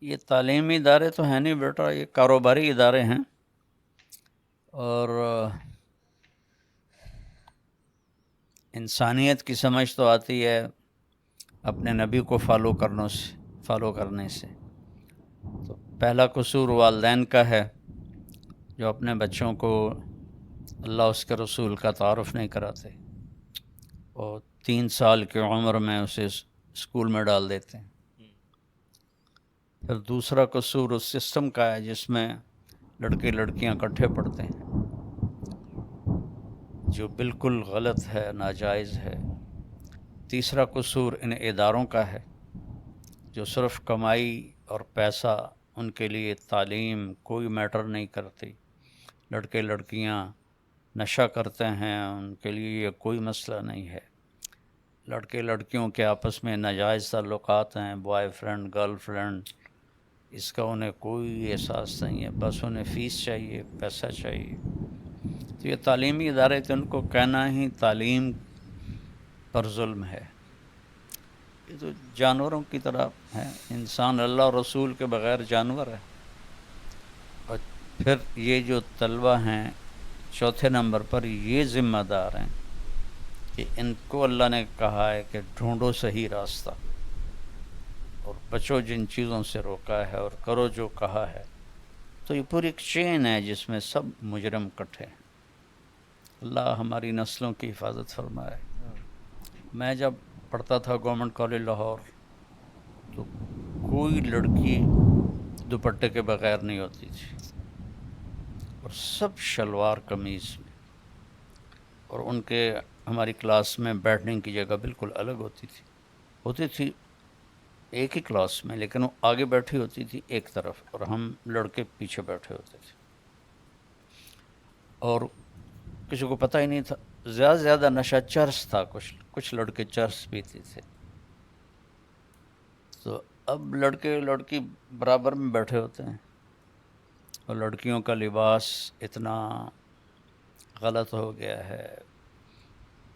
یہ تعلیمی ادارے تو ہیں نہیں بیٹا، یہ کاروباری ادارے ہیں، اور انسانیت کی سمجھ تو آتی ہے اپنے نبی کو فالو کرنے سے۔ تو پہلا قصور والدین کا ہے جو اپنے بچوں کو اللہ اس کے رسول کا تعارف نہیں کراتے، اور 3 سال کی عمر میں اسے اسکول میں ڈال دیتے ہیں۔ پھر دوسرا قصور اس سسٹم کا ہے جس میں لڑکے لڑکیاں اکٹھے پڑھتے ہیں، جو بالکل غلط ہے، ناجائز ہے۔ تیسرا قصور ان اداروں کا ہے جو صرف کمائی اور پیسہ، ان کے لیے تعلیم کوئی میٹر نہیں کرتی، لڑکے لڑکیاں نشہ کرتے ہیں، ان کے لیے یہ کوئی مسئلہ نہیں ہے، لڑکے لڑکیوں کے آپس میں ناجائز تعلقات ہیں، بوائے فرینڈ گرل فرینڈ، اس کا انہیں کوئی احساس نہیں ہے، بس انہیں فیس چاہیے، پیسہ چاہیے۔ تو یہ تعلیمی ادارے تھے، ان کو کہنا ہی تعلیم پر ظلم ہے۔ یہ تو جانوروں کی طرح ہے، انسان اللہ اور رسول کے بغیر جانور ہے۔ اور پھر یہ جو طلبہ ہیں چوتھے نمبر پر، یہ ذمہ دار ہیں کہ ان کو اللہ نے کہا ہے کہ ڈھونڈو صحیح راستہ اور بچو جن چیزوں سے روکا ہے اور کرو جو کہا ہے۔ تو یہ پوری ایک چین ہے جس میں سب مجرم کٹھے ہیں۔ اللہ ہماری نسلوں کی حفاظت فرمائے۔ میں جب پڑھتا تھا گورنمنٹ کالج لاہور، تو کوئی لڑکی دوپٹے کے بغیر نہیں ہوتی تھی، اور سب شلوار قمیض میں، اور ان کے ہماری کلاس میں بیٹھنے کی جگہ بالکل الگ ہوتی تھی ایک ہی کلاس میں، لیکن وہ آگے بیٹھی ہوتی تھی ایک طرف اور ہم لڑکے پیچھے بیٹھے ہوتے تھے، اور کسی کو پتہ ہی نہیں تھا۔ زیادہ سے زیادہ نشہ چرس تھا، کچھ لڑکے چرس پیتے تھے۔ تو اب لڑکے لڑکی برابر میں بیٹھے ہوتے ہیں، اور لڑکیوں کا لباس اتنا غلط ہو گیا ہے،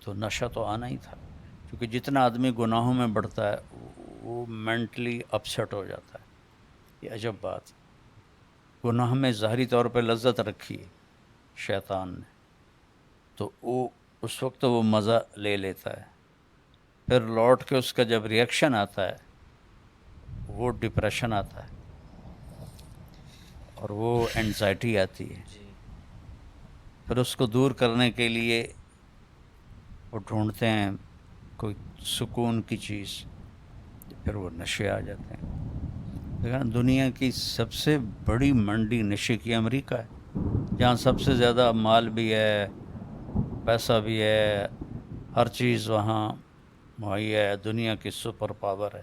تو نشہ تو آنا ہی تھا، کیونکہ جتنا آدمی گناہوں میں بڑھتا ہے وہ مینٹلی اپسیٹ ہو جاتا ہے۔ یہ عجب بات، گناہ میں ظاہری طور پہ لذت رکھی ہے شیطان نے، تو وہ اس وقت وہ مزہ لے لیتا ہے، پھر لوٹ کے اس کا جب ریئیکشن آتا ہے وہ ڈپریشن آتا ہے، اور وہ اینزائٹی آتی ہے۔ پھر اس کو دور کرنے کے لیے وہ ڈھونڈتے ہیں کوئی سکون کی چیز، پھر وہ نشے آ جاتے ہیں۔ لیکن دنیا کی سب سے بڑی منڈی نشے کی امریکہ ہے، جہاں سب سے زیادہ مال بھی ہے، پیسہ بھی ہے، ہر چیز وہاں مہیا ہے، دنیا کی سپر پاور ہے،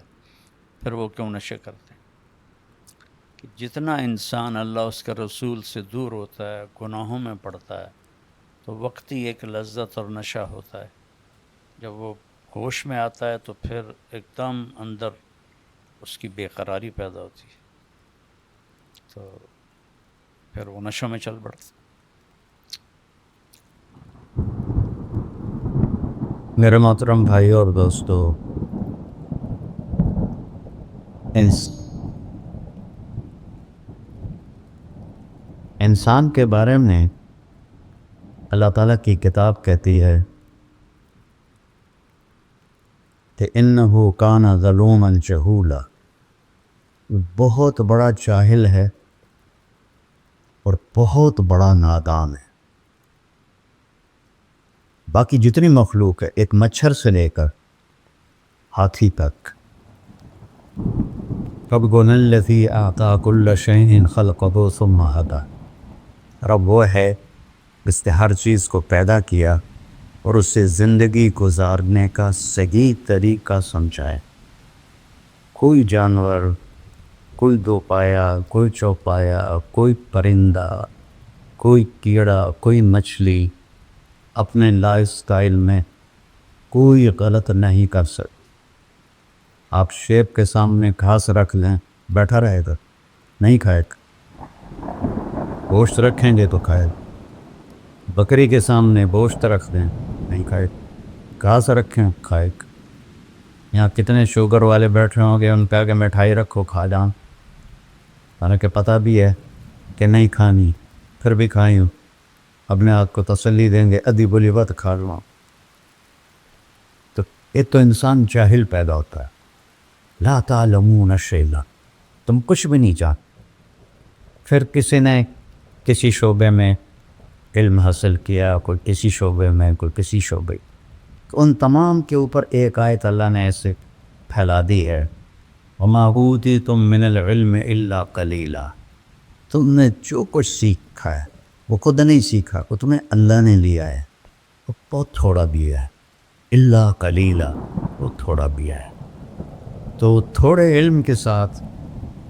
پھر وہ کیوں نشے کرتے ہیں؟ کہ جتنا انسان اللہ اس کے رسول سے دور ہوتا ہے، گناہوں میں پڑتا ہے، تو وقتی ایک لذت اور نشہ ہوتا ہے، جب وہ ہوش میں آتا ہے تو پھر ایک دم اندر اس کی بے قراری پیدا ہوتی ہے، تو پھر وہ نشوں میں چل پڑتا ہے۔ میرے محترم بھائی اور دوستو، انسان کے بارے میں اللہ تعالیٰ کی کتاب کہتی ہے کہ انہو کان ظلوما جہولا، بہت بڑا جاہل ہے اور بہت بڑا نادان ہے۔ باقی جتنی مخلوق ہے، ایک مچھر سے لے کر ہاتھی تک، ربنا الذی اعطی کل شیء خلقہ ثم ھدی، رب وہ ہے جس نے ہر چیز کو پیدا کیا اور اسے زندگی گزارنے کا صحیح طریقہ سمجھائے۔ کوئی جانور، کوئی دو پایا، کوئی چوپایا، کوئی پرندہ، کوئی کیڑا، کوئی مچھلی اپنے لائف سٹائل میں کوئی غلط نہیں کر سکتے۔ آپ شیپ کے سامنے گھاس رکھ لیں، بیٹھا رہے گا؟ نہیں کھائے گا۔ گوشت رکھیں گے تو کھائے گا۔ بکری کے سامنے گوشت رکھ دیں، نہیں کھائے گا۔ گھاس رکھیں، کھائے گا۔ یہاں کتنے شوگر والے بیٹھے ہوں گے، ان پہ آگے مٹھائی رکھو، کھا جان، حالانکہ پتہ بھی ہے کہ نہیں کھانی، پھر بھی کھائی ہوں، اپنے آپ کو تسلی دیں گے ادھی بلی وقت کھا لوں. تو ایک تو انسان جاہل پیدا ہوتا ہے. لا تعلمون شیئا، تم کچھ بھی نہیں جانتے. پھر کسی نے کسی شعبے میں علم حاصل کیا، کوئی کسی شعبے میں، کوئی کسی شعبے، تو ان تمام کے اوپر ایک آیت اللہ نے ایسے پھیلا دی ہے، وَمَا أُوتِيتُم مِّنَ الْعِلْمِ إِلَّا قَلِيلًا. تم نے جو کچھ سیکھا ہے وہ خود نہیں سیکھا، وہ تمہیں اللہ نے لیا ہے، وہ بہت تھوڑا دیا ہے. إِلَّا قَلِيلًا، وہ تھوڑا بھی ہے. تو تھوڑے علم کے ساتھ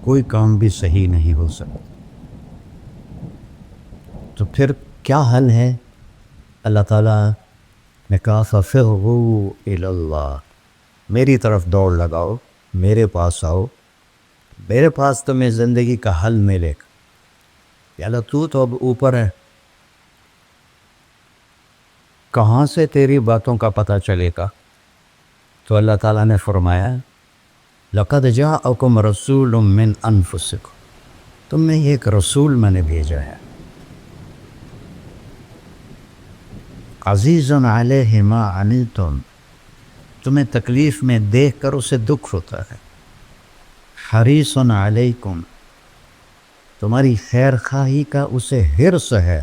کوئی کام بھی صحیح نہیں ہو سکتا. تو پھر کیا حل ہے؟ اللہ تعالیٰ نے کہا فَفِرُّوا إِلَى اللَّهِ، میری طرف دوڑ لگاؤ، میرے پاس آؤ، میرے پاس تمہیں زندگی کا حل ملے گا. یا اللہ تو اب اوپر ہے، کہاں سے تیری باتوں کا پتہ چلے گا؟ تو اللہ تعالیٰ نے فرمایا لَقَدْ جَاءَكُمْ رَسُولٌ مِّنْ أَنفُسِكُمْ، تم میں ایک رسول میں نے بھیجا ہے، عزیز علیہ ما عنتم، تمہیں تکلیف میں دیکھ کر اسے دکھ ہوتا ہے. حریص علیکم، تمہاری خیر خواہی کا اسے حرص ہے،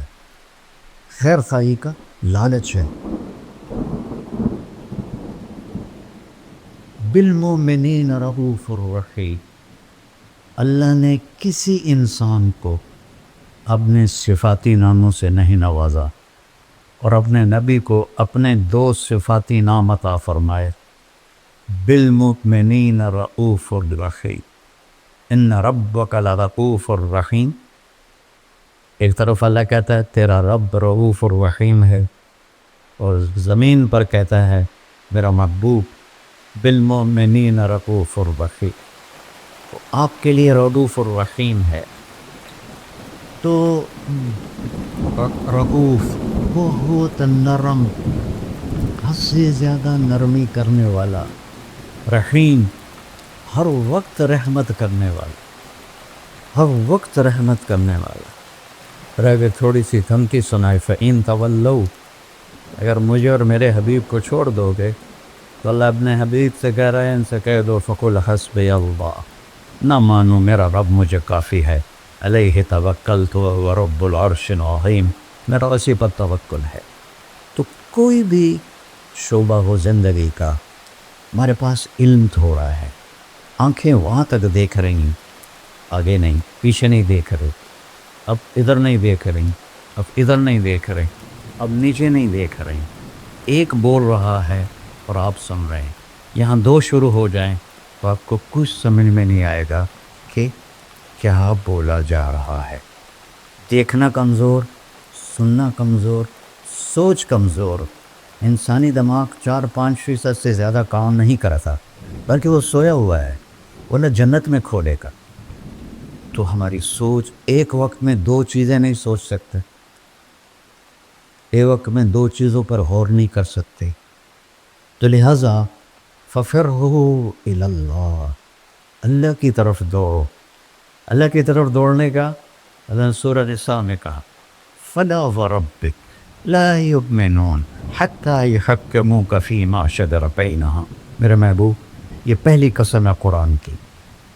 خیر خواہی کا لالچ ہے. بالمؤمنین رؤوف الرحیم، اللہ نے کسی انسان کو اپنے صفاتی ناموں سے نہیں نوازا اور اپنے نبی کو اپنے 2 صفاتی نام عطا فرمائے، بالمؤمنین رؤوف الرحیم، ان ربک لرؤوف الرحیم. ایک طرف اللہ کہتا ہے تیرا رب رؤوف الرحیم ہے، اور زمین پر کہتا ہے میرا محبوب بالمؤمنین رؤوف الرحیم. تو آپ کے لیے رؤوف الرحیم ہے. تو رؤوف بہت نرم، حد سے زیادہ نرمی کرنے والا، رحیم ہر وقت رحمت کرنے والا، ہر وقت رحمت کرنے والا. پھر اگر تھوڑی سی دھمکی سنائے فَإِن تَوَلَّوْا، اگر مجھے اور میرے حبیب کو چھوڑ دو گے تو اللہ اپنے حبیب سے کہہ رہے ہیں ان سے کہہ دو فَقُلْ حَسْبِيَ اللَّهُ، نہ مانو میرا رب مجھے کافی ہے، علیہ توکلت وهو رب العرش العظیم، میرا اسی پر توکل ہے. تو کوئی بھی شعبہ ہو زندگی کا، ہمارے پاس علم تھوڑا ہے، آنکھیں وہاں تک دیکھ رہی ہیں، آگے نہیں، پیچھے نہیں دیکھ رہے، اب ادھر نہیں دیکھ رہی، اب ادھر نہیں دیکھ رہے، اب نیچے نہیں دیکھ رہے. ایک بول رہا ہے اور آپ سن رہے ہیں، یہاں 2 شروع ہو جائیں تو آپ کو کچھ سمجھ میں نہیں آئے گا کہ کیا بولا جا رہا ہے. دیکھنا کمزور، سننا کمزور، سوچ کمزور. انسانی دماغ 4-5% سے زیادہ کام نہیں کرتا، بلکہ وہ سویا ہوا ہے، وہ نہ جنت میں کھولے گا. تو ہماری سوچ ایک وقت میں 2 چیزیں نہیں سوچ سکتے، ایک وقت میں 2 چیزوں پر غور نہیں کر سکتے. تو لہٰذا فَفِرُّوا إِلَى اللَّهِ، اللہ کی طرف دوڑو. اللہ کی طرف دوڑنے کا اللہ نے سورہ نساء میں کہا فَلَا وَرَبِّكَ لَا يُؤْمِنُونَ حَتَّى يُحَكِّمُوكَ فِيمَا شَجَرَ بَيْنَهُمْ. میرے محبوب یہ پہلی قسم ہے قرآن کی،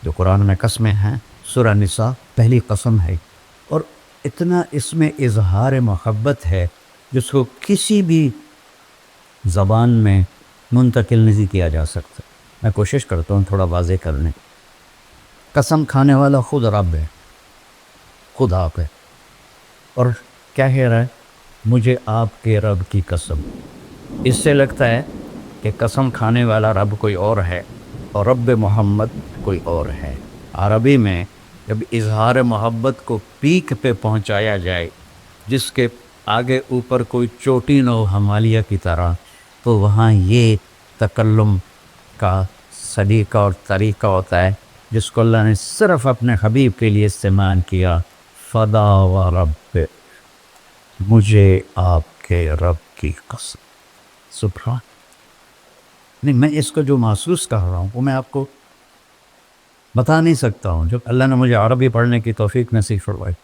جو قرآن میں قسمیں ہیں سورہ نساء پہلی قسم ہے، اور اتنا اس میں اظہار محبت ہے جس کو کسی بھی زبان میں منتقل نہیں کیا جا سکتا. میں کوشش کرتا ہوں تھوڑا واضح کرنے. قسم کھانے والا خود رب ہے، خود آپ ہے، اور کیا کہہ رہا ہے مجھے آپ کے رب کی قسم. اس سے لگتا ہے کہ قسم کھانے والا رب کوئی اور ہے اور رب محمد کوئی اور ہے. عربی میں جب اظہار محبت کو پیک پہ پہنچایا جائے جس کے آگے اوپر کوئی چوٹی نہ ہو ہمالیہ کی طرح، تو وہاں یہ تکلم کا سلیقہ اور طریقہ ہوتا ہے جس کو اللہ نے صرف اپنے حبیب کے لیے استعمال کیا. فدا و رب، مجھے آپ کے رب کی قسم. سبحان، نہیں میں اس کو جو محسوس کر رہا ہوں وہ میں آپ کو بتا نہیں سکتا ہوں. جب اللہ نے مجھے عربی پڑھنے کی توفیق نصیب فرمائی،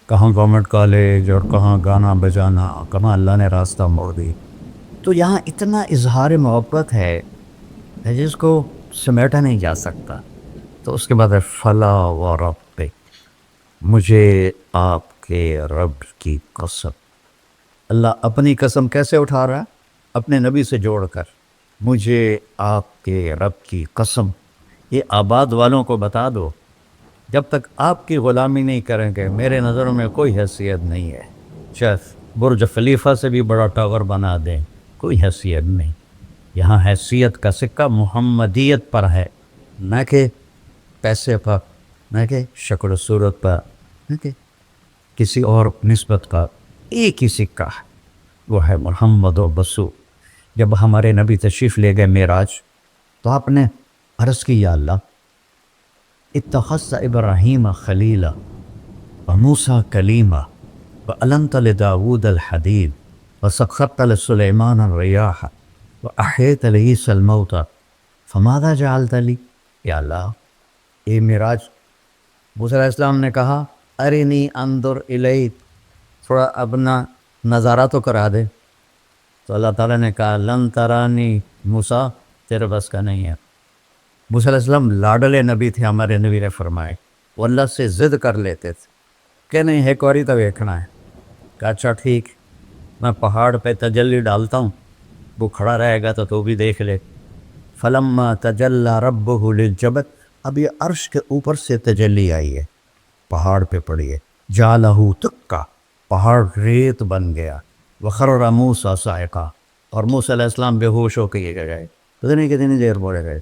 کہاں گورنمنٹ کالج اور کہاں گانا بجانا، کہاں اللہ نے راستہ موڑ دی. تو یہاں اتنا اظہار محبت ہے جس کو سمیٹا نہیں جا سکتا. تو اس کے بعد ہے فلا و رب، مجھے آپ کے رب کی قسم. اللہ اپنی قسم کیسے اٹھا رہا ہے؟ اپنے نبی سے جوڑ کر. مجھے آپ کے رب کی قسم. یہ آباد والوں کو بتا دو، جب تک آپ کی غلامی نہیں کریں گے میرے نظروں میں کوئی حیثیت نہیں ہے. چاہے برج خلیفہ سے بھی بڑا ٹاور بنا دیں، کوئی حیثیت نہیں. یہاں حیثیت کا سکہ محمدیت پر ہے، نہ کہ پیسے پر، نہ کہ شکل و صورت پر، نہ کہ کسی اور نسبت کا. ایک ہی سکہ ہے، وہ ہے محمد و بسو. جب ہمارے نبی تشریف لے گئے معراج تو آپ نے عرض کی یا اللہ اتخذت ابراہیم خلیلا وموسیٰ کلیما وعلنت لداود الحدید وسخرت لسلیمان الریاح واحیت لعیسی الموتى فماذا جعلت لی. یا اللہ یہ معراج موسیٰ علیہ السلام نے کہا ارنی انظر الیک، تھوڑا اپنا نظارہ تو کرا دے. تو اللہ تعالیٰ نے کہا لن ترانی موسیٰ، تیرے بس کا نہیں ہے. موسیٰ علیہ السلام لاڈلے نبی تھے، ہمارے نبی نے فرمائے. وہ اللہ سے ضد کر لیتے تھے کہ نہیں ایک باری تو دیکھنا ہے. کہا اچھا ٹھیک، میں پہاڑ پہ تجلی ڈالتا ہوں، وہ کھڑا رہے گا تو بھی دیکھ لے. فلما تجلی ربہ للجبل، اب یہ عرش کے اوپر سے تجلی آئی ہے، پہاڑ پہ پڑی ہے. جعلہ دکا، پہاڑ ریت بن گیا. وخر موسیٰ صاعقہ، اور موسیٰ علیہ السلام بے ہوش ہو کے یہ گئے. پتہ نہیں کتنی دیر بولے گئے.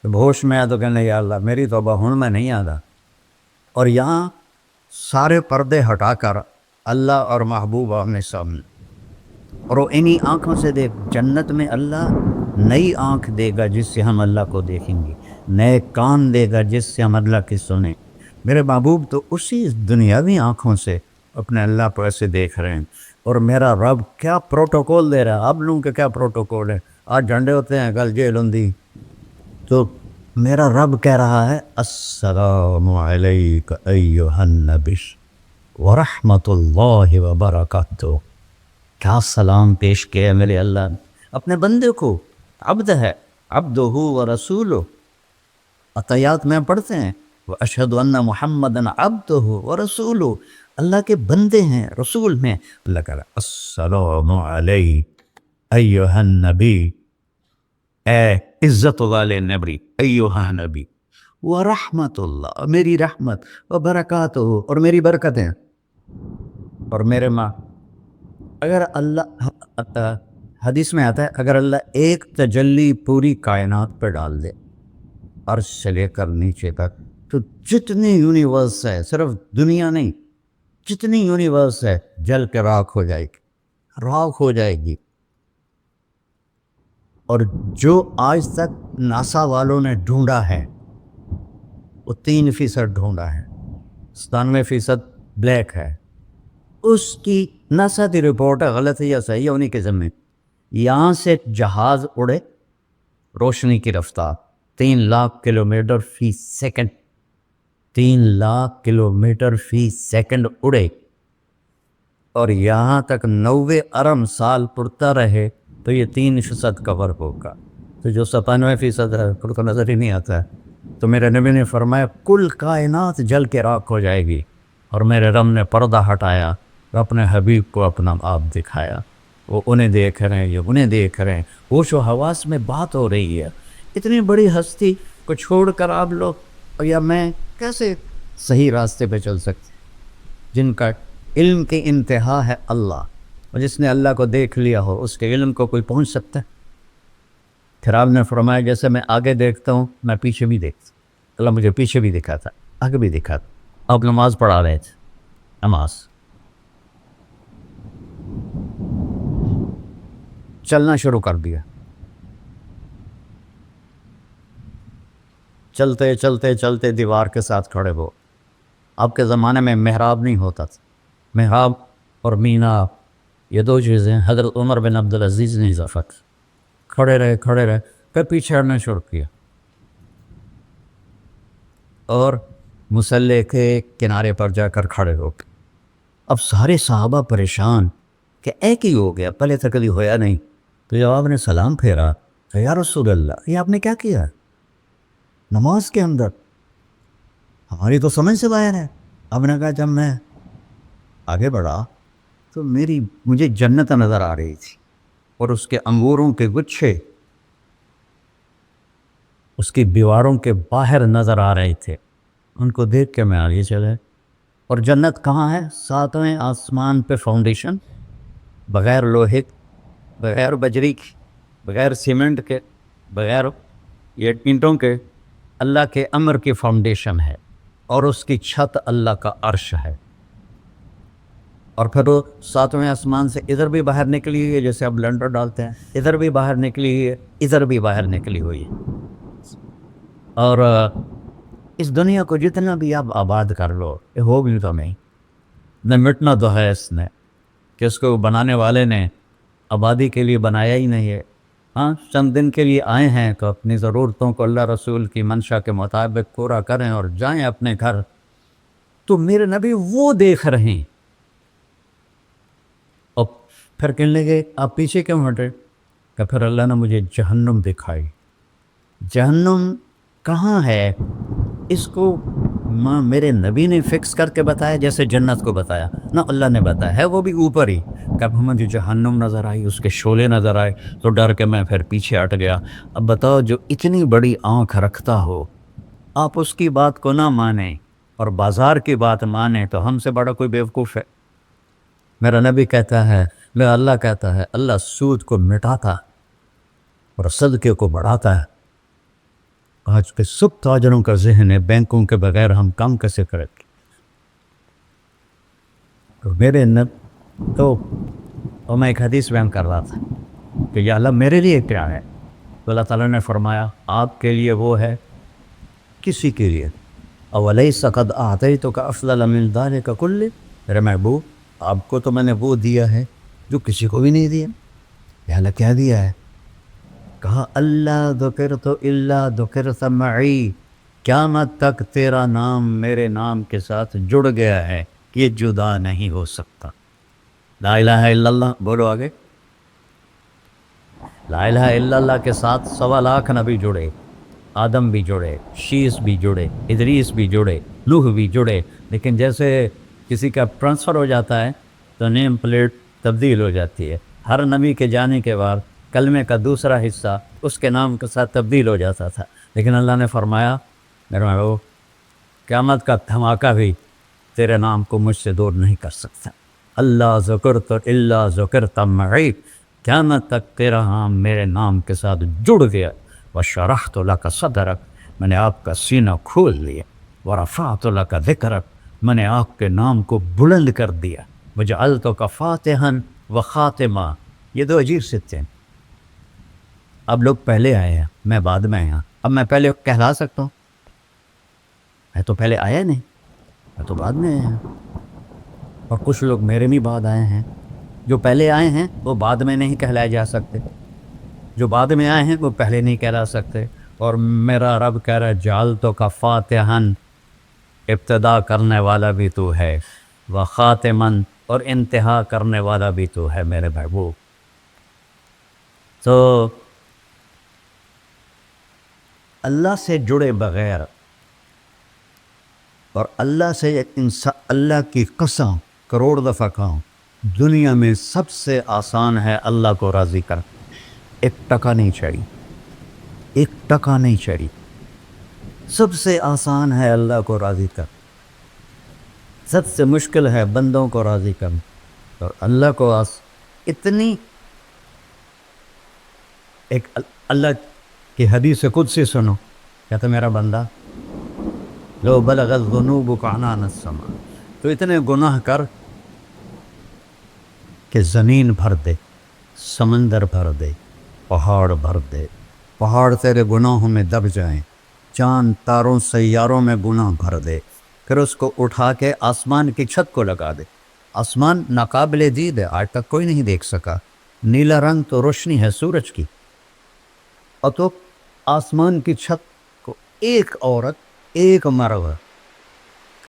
ہوش میں آیا تو کہنے یا اللہ میری توبہ ہوں میں نہیں آتا. اور یہاں سارے پردے ہٹا کر اللہ اور محبوب آمنے سامنے، اور وہ انہی آنکھوں سے دیکھ. جنت میں اللہ نئی آنکھ دے گا جس سے ہم اللہ کو دیکھیں گے، نئے کان دے گا جس سے ہم اللہ کی سنیں. میرے محبوب تو اسی دنیاوی آنکھوں سے اپنے اللہ پر ایسے دیکھ رہے ہیں. اور میرا رب کیا پروٹوکول دے رہا ہے. آپ لوگوں کا کیا پروٹوکول ہے؟ آج جھنڈے ہوتے ہیں، کل جیل ہوندی. تو میرا رب کہہ رہا ہے السلام علیک ایہا النبی ورحمۃ اللہ وبرکاتہ. کیا سلام پیش کیا میرے اللہ نے اپنے بندے کو. عبد ہے، عبدہ ورسولہ. عطیات میں پڑھتے ہیں واشہد ان محمدًا عبدہ ورسولہ، اللہ کے بندے ہیں، رسول میں. اللہ کہہ رہا ہے السلام علیک ایہا النبی، اے عزت والے نبی، ایہا نبی، ورحمت اللہ، میری رحمت، وبرکاتہ، اور میری برکتیں. اور میرے ماں، اگر اللہ، حدیث میں آتا ہے اگر اللہ ایک تجلی پوری کائنات پہ ڈال دے عرش سے لے کر نیچے تک، تو جتنی یونیورس ہے، صرف دنیا نہیں، جتنی یونیورس ہے جل کے راکھ ہو جائے گی، راکھ ہو جائے گی. اور جو آج تک ناسا والوں نے ڈھونڈا ہے وہ 3% ڈھونڈا ہے، 97% بلیک ہے. اس کی ناسا کی رپورٹ ہے، غلط ہے یا صحیح ہے انہی کے ذمے. یہاں سے جہاز اڑے روشنی کی رفتار 3,00,000 کلومیٹر فی سیکنڈ، 3,00,000 کلومیٹر فی سیکنڈ اڑے، اور یہاں تک 90 ارب سال پڑتا رہے تو یہ 3% کور ہوگا. تو جو 97% ہے پھر تو نظر ہی نہیں آتا ہے. تو میرے نبی نے فرمایا کل کائنات جل کے راکھ ہو جائے گی. اور میرے رب نے پردہ ہٹایا، اپنے حبیب کو اپنا آپ دکھایا. وہ انہیں دیکھ رہے ہیں، یہ انہیں دیکھ رہے ہیں. ہوش و حواس میں بات ہو رہی ہے. اتنی بڑی ہستی کو چھوڑ کر آپ لوگ یا میں کیسے صحیح راستے پہ چل سکتے، جن کا علم کی انتہا ہے اللہ، اور جس نے اللہ کو دیکھ لیا ہو اس کے علم کو کوئی پہنچ سکتا ہے؟ پھر آپ نے فرمایا جیسے میں آگے دیکھتا ہوں میں پیچھے بھی دیکھتا ہوں. اللہ مجھے پیچھے بھی دکھاتا، آگے بھی دکھاتا. آپ نماز پڑھا رہے تھے، نماز چلنا شروع کر دیا. چلتے چلتے چلتے دیوار کے ساتھ کھڑے ہو. آپ کے زمانے میں محراب نہیں ہوتا تھا. محراب اور مینار یہ دو چیزیں حضرت عمر بن عبدالعزیز نے اضافہ کی. کھڑے رہے، پھر پیچھے ہٹنا شروع کیا. اور مسلح کے کنارے پر جا کر کھڑے ہو گئے۔ اب سارے صحابہ پریشان کہ ایک ہی ہو گیا، پہلے تو کبھی ہویا نہیں۔ تو جب آپ نے سلام پھیرا کہ یا رسول اللہ، یہ آپ نے کیا کیا نماز کے اندر؟ ہماری تو سمجھ سے باہر ہے۔ آپ نے کہا جب میں آگے بڑھا تو مجھے جنت نظر آ رہی تھی، اور اس کے انگوروں کے گچھے اس کی دیواروں کے باہر نظر آ رہے تھے۔ ان کو دیکھ کے میں آگے چلے۔ اور جنت کہاں ہے؟ 7ویں آسمان پہ فاؤنڈیشن، بغیر لوہے، بغیر بجری کی، بغیر سیمنٹ کے، بغیر یہ اینٹوں کے، اللہ کے امر کی فاؤنڈیشن ہے، اور اس کی چھت اللہ کا عرش ہے۔ اور پھر وہ 7ویں آسمان سے ادھر بھی باہر نکلی ہوئی ہے، جیسے اب لنڈر ڈالتے ہیں، ادھر بھی باہر نکلی ہوئی ہے، ادھر بھی باہر نکلی ہوئی ہے۔ اور اس دنیا کو جتنا بھی آپ آباد کر لو، یہ ہو بھی تو نہیں، نہ مٹنا تو ہے اس نے، کہ اس کو بنانے والے نے آبادی کے لیے بنایا ہی نہیں ہے۔ ہاں، چند دن کے لیے آئے ہیں تو اپنی ضرورتوں کو اللہ رسول کی منشا کے مطابق پورا کریں اور جائیں اپنے گھر۔ تو میرے نبی وہ دیکھ رہے ہیں، اور پھر کہنے لگے آپ پیچھے کیوں ہٹے؟ کہ پھر اللہ نے مجھے جہنم دکھائی۔ جہنم کہاں ہے؟ اس کو میرے نبی نے فکس کر کے بتایا جیسے جنت کو بتایا؟ نہ، اللہ نے بتایا ہے وہ بھی اوپر ہی۔ کب مجھے جہنم نظر آئی، اس کے شعلے نظر آئے تو ڈر کے میں پھر پیچھے ہٹ گیا۔ اب بتاؤ، جو اتنی بڑی آنکھ رکھتا ہو، آپ اس کی بات کو نہ مانیں اور بازار کی بات مانیں تو ہم سے بڑا کوئی بیوقوف ہے؟ میرا نبی کہتا ہے، اللہ کہتا ہے، اللہ سود کو مٹاتا اور صدقے کو بڑھاتا ہے۔ آج کے سب تاجروں کا ذہن ہے بینکوں کے بغیر ہم کام کیسے کریں گے؟ تو تو میں ایک حدیث بیان کر رہا تھا کہ یا اللہ میرے لیے کیا ہے؟ تو اللہ تعالیٰ نے فرمایا آپ کے لیے وہ ہے کسی کے لیے، اولیس قد اعطیتک افضل من ذلک کلہ، میرے محبوب آپ کو تو میں نے وہ دیا ہے جو کسی کو بھی نہیں دیا۔ یا اللہ کیا دیا ہے؟ کہا اللہ ذکرت الا ذکرت معی، قیامت تک تیرا نام میرے نام کے ساتھ جڑ گیا ہے، یہ جدا نہیں ہو سکتا۔ لا الہ الا اللہ بولو آگے۔ لا الہ الا اللہ کے ساتھ 1.25 لاکھ نبی جڑے، آدم بھی جڑے، شیس بھی جڑے، ادریس بھی جڑے، نوح بھی جڑے، لیکن جیسے کسی کا ٹرانسفر ہو جاتا ہے تو نیم پلیٹ تبدیل ہو جاتی ہے۔ ہر نبی کے جانے کے بعد کلمے کا دوسرا حصہ اس کے نام کے ساتھ تبدیل ہو جاتا تھا، لیکن اللہ نے فرمایا میرے بھائیو قیامت کا دھماکہ بھی تیرے نام کو مجھ سے دور نہیں کر سکتا۔ اللہ ذکرت الا ذکرت معی، قیامت تک تیرا نام میرے نام کے ساتھ جڑ گیا۔ وشرحت لک صدرک، میں نے آپ کا سینہ کھول لیا۔ ورفعت لک ذکرک، میں نے آپ کے نام کو بلند کر دیا۔ وجعلتک فاتحا وخاتمہ، یہ دو عجیب صفت ہیں۔ اب لوگ پہلے آئے ہیں، میں بعد میں آیا، اب میں پہلے کہلا سکتا ہوں؟ میں تو پہلے آیا نہیں، میں تو بعد میں آیا۔ اور کچھ لوگ میرے بھی بعد آئے ہیں، جو پہلے آئے ہیں وہ بعد میں نہیں کہلائے جا سکتے، جو بعد میں آئے ہیں وہ پہلے نہیں کہلا سکتے۔ اور میرا رب کہہ رہا ہے جعلتک فاتحا، ابتدا کرنے والا بھی تو ہے، وخاتما، اور انتہا کرنے والا بھی تو ہے میرے محبوب۔ تو اللہ سے جڑے بغیر، اور اللہ سے اللہ کی قسم کروڑ دفعہ کہوں، دنیا میں سب سے آسان ہے اللہ کو راضی کر، 1 ٹکا نہیں چڑھی، 1 ٹکا نہیں چڑھی، سب سے آسان ہے اللہ کو راضی کر، سب سے مشکل ہے بندوں کو راضی کرنا۔ اور اللہ کو اتنی ایک اللہ کی حدیث قدسی سنو، کہتا میرا بندہ لو بلغت ذنوبک عنان السماء، تو اتنے گناہ کر کہ زمین بھر دے، سمندر بھر دے، پہاڑ بھر دے، پہاڑ تیرے گناہوں میں دب جائیں، چاند تاروں سیاروں میں گناہ بھر دے، پھر اس کو اٹھا کے آسمان کی چھت کو لگا دے۔ آسمان ناقابل دید ہے، آج تک کوئی نہیں دیکھ سکا، نیلا رنگ تو روشنی ہے سورج کی، اور تو آسمان کی چھت کو ایک عورت ایک مرغ